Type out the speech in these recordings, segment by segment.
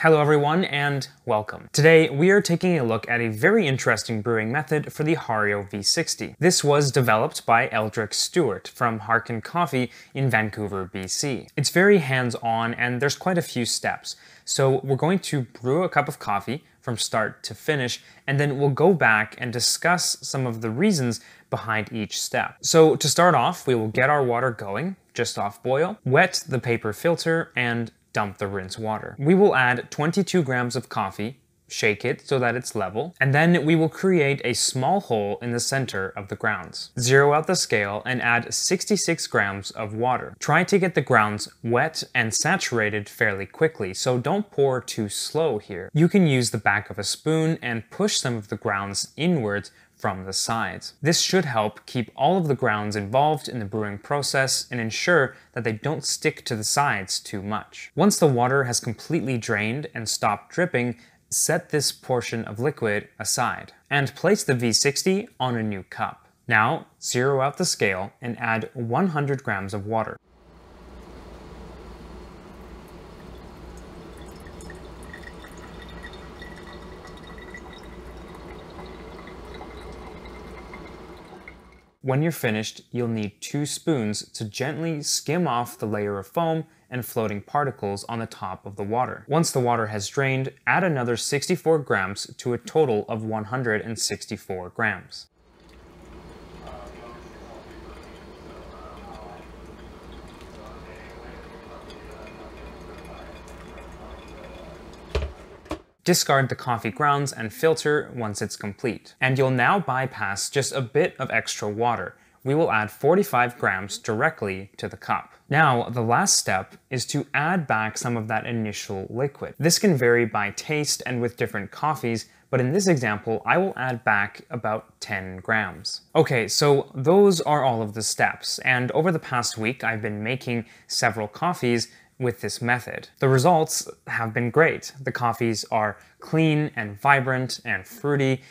Hello everyone and welcome. Today we are taking a look at a very interesting brewing method for the Hario V60. This was developed by Eldrick Stewart from Harken Coffee in Vancouver BC. It's very hands-on and there's quite a few steps. So we're going to brew a cup of coffee from start to finish, and then we'll go back and discuss some of the reasons behind each step. So to start off, we will get our water going, just off boil, wet the paper filter, and dump the rinse water. We will add 22 grams of coffee, shake it so that it's level, and then we will create a small hole in the center of the grounds. Zero out the scale and add 66 grams of water. Try to get the grounds wet and saturated fairly quickly, so don't pour too slow here. You can use the back of a spoon and push some of the grounds inwards from the sides. This should help keep all of the grounds involved in the brewing process and ensure that they don't stick to the sides too much. Once the water has completely drained and stopped dripping, set this portion of liquid aside and place the V60 on a new cup. Now, zero out the scale and add 100 grams of water. When you're finished, you'll need 2 spoons to gently skim off the layer of foam and floating particles on the top of the water. Once the water has drained, add another 64 grams to a total of 164 grams. Discard the coffee grounds and filter once it's complete. And you'll now bypass just a bit of extra water. We will add 45 grams directly to the cup. Now, the last step is to add back some of that initial liquid. This can vary by taste and with different coffees, but in this example, I will add back about 10 grams. Okay, so those are all of the steps, and over the past week, I've been making several coffees with this method. The results have been great. The coffees are clean and vibrant and fruity,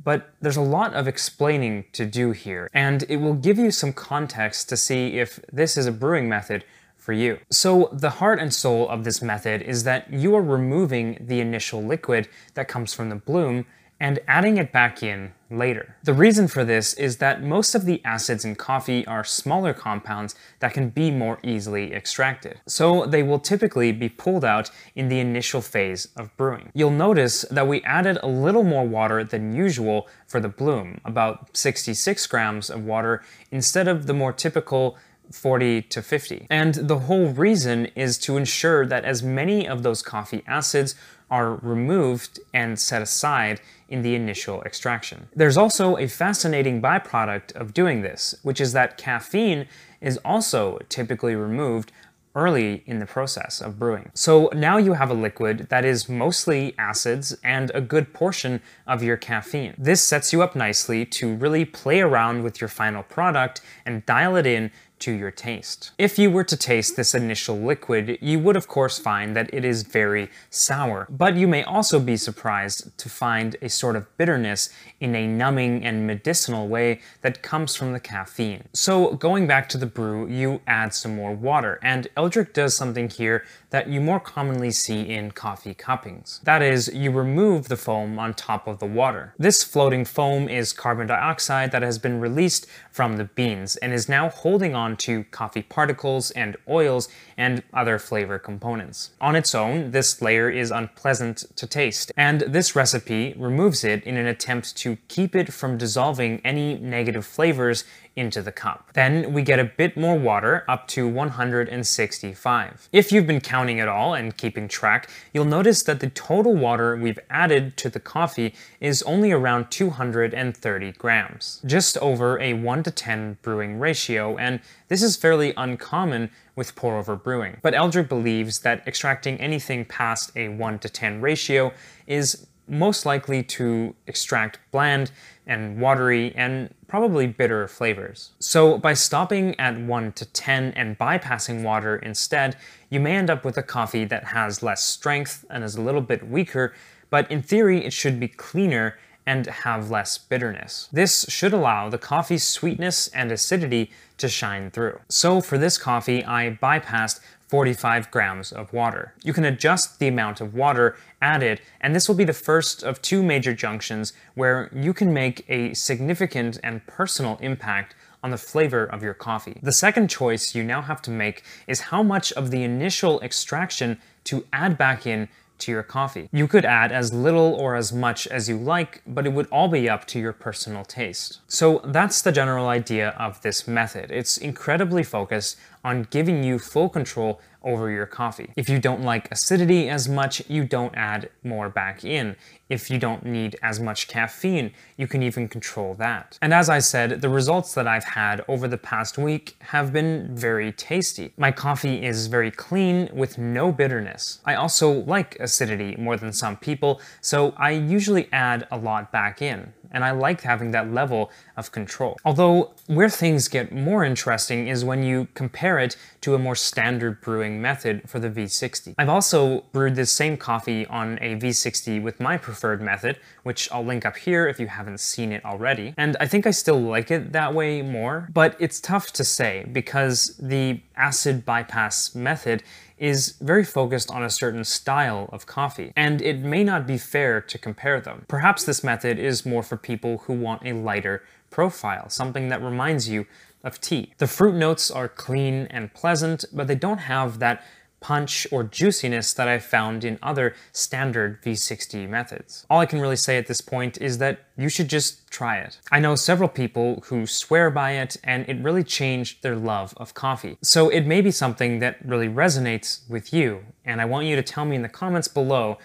but there's a lot of explaining to do here, and it will give you some context to see if this is a brewing method for you. So the heart and soul of this method is that you are removing the initial liquid that comes from the bloom and adding it back in later. The reason for this is that most of the acids in coffee are smaller compounds that can be more easily extracted. So they will typically be pulled out in the initial phase of brewing. You'll notice that we added a little more water than usual for the bloom, about 66 grams of water instead of the more typical 40 to 50. And the whole reason is to ensure that as many of those coffee acids are removed and set aside in the initial extraction. There's also a fascinating byproduct of doing this, which is that caffeine is also typically removed early in the process of brewing. So now you have a liquid that is mostly acids and a good portion of your caffeine. This sets you up nicely to really play around with your final product and dial it in to your taste. If you were to taste this initial liquid, you would of course find that it is very sour, but you may also be surprised to find a sort of bitterness in a numbing and medicinal way that comes from the caffeine. So going back to the brew, you add some more water, and Eldrick does something here that you more commonly see in coffee cuppings. That is, you remove the foam on top of the water. This floating foam is carbon dioxide that has been released from the beans and is now holding on to coffee particles and oils and other flavor components. On its own, this layer is unpleasant to taste, and this recipe removes it in an attempt to keep it from dissolving any negative flavors into the cup. Then we get a bit more water, up to 165. If you've been counting it all and keeping track, you'll notice that the total water we've added to the coffee is only around 230 grams, just over a 1:10 brewing ratio, and this is fairly uncommon with pour-over brewing. But Eldrick believes that extracting anything past a 1:10 ratio is most likely to extract bland and watery and probably bitter flavors. So by stopping at 1:10 and bypassing water instead, you may end up with a coffee that has less strength and is a little bit weaker, but in theory it should be cleaner and have less bitterness. This should allow the coffee's sweetness and acidity to shine through. So for this coffee, I bypassed 45 grams of water. You can adjust the amount of water added, and this will be the first of two major junctions where you can make a significant and personal impact on the flavor of your coffee. The second choice you now have to make is how much of the initial extraction to add back in to your coffee. You could add as little or as much as you like, but it would all be up to your personal taste. So that's the general idea of this method. It's incredibly focused on giving you full control over your coffee. If you don't like acidity as much, you don't add more back in. If you don't need as much caffeine, you can even control that. And as I said, the results that I've had over the past week have been very tasty. My coffee is very clean with no bitterness. I also like acidity more than some people, so I usually add a lot back in, and I like having that level of control. Although where things get more interesting is when you compare it to a more standard brewing method for the V60. I've also brewed this same coffee on a V60 with my preferred method, which I'll link up here if you haven't seen it already. And I think I still like it that way more, but it's tough to say because the acid bypass method is very focused on a certain style of coffee, and it may not be fair to compare them. Perhaps this method is more for people who want a lighter profile, something that reminds you of tea. The fruit notes are clean and pleasant, but they don't have that punch or juiciness that I found in other standard V60 methods. All I can really say at this point is that you should just try it. I know several people who swear by it, and it really changed their love of coffee. So it may be something that really resonates with you, and I want you to tell me in the comments below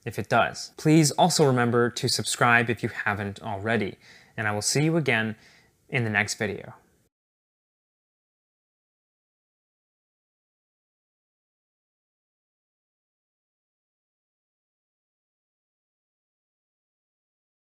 if it does. Please also remember to subscribe if you haven't already, and I will see you again in the next video.